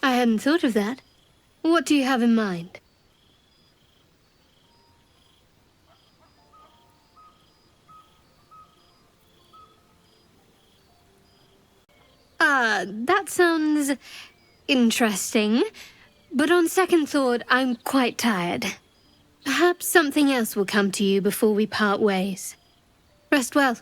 I hadn't thought of that. What do you have in mind? That sounds interesting. But on second thought, I'm quite tired. Perhaps something else will come to you before we part ways. Rest well.